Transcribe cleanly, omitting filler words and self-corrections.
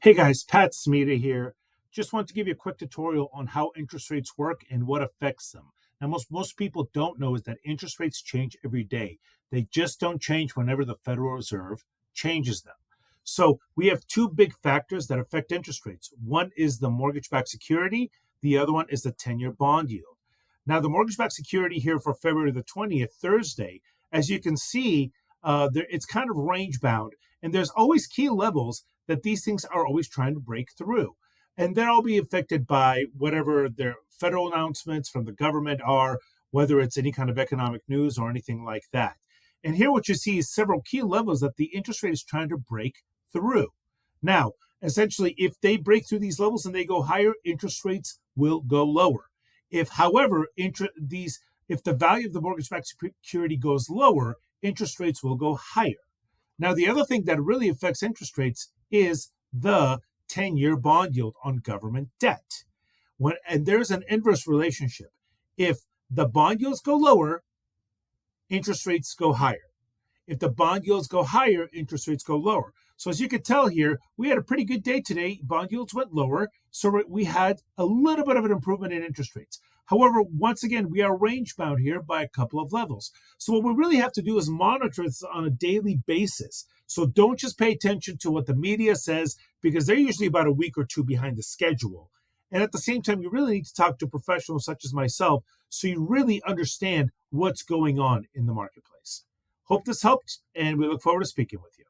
Hey guys, Pat Smita here. Just want to give you a quick tutorial on how interest rates work and what affects them. Now, most people don't know is that interest rates change every day. They just don't change whenever the Federal Reserve changes them. So we have two big factors that affect interest rates. One is the mortgage-backed security. The other one is the 10-year bond yield. Now, the mortgage-backed security here for February the 20th, Thursday, as you can see, it's kind of range bound, and there's always key levels that these things are always trying to break through. And they'll all be affected by whatever their federal announcements from the government are, whether it's any kind of economic news or anything like that. And here, what you see is several key levels that the interest rate is trying to break through. Now, essentially, if they break through these levels and they go higher, interest rates will go lower. If, however, if the value of the mortgage-backed security goes lower, interest rates will go higher. Now, the other thing that really affects interest rates is the 10-year bond yield on government debt. And there's an inverse relationship. If the bond yields go lower, interest rates go higher. If the bond yields go higher, interest rates go lower. So as you can tell here, we had a pretty good day today. Bond yields went lower, so we had a little bit of an improvement in interest rates. However, once again, we are range bound here by a couple of levels. So what we really have to do is monitor this on a daily basis. So don't just pay attention to what the media says, because they're usually about a week or two behind the schedule. And at the same time, you really need to talk to professionals such as myself so you really understand what's going on in the marketplace. Hope this helped, and we look forward to speaking with you.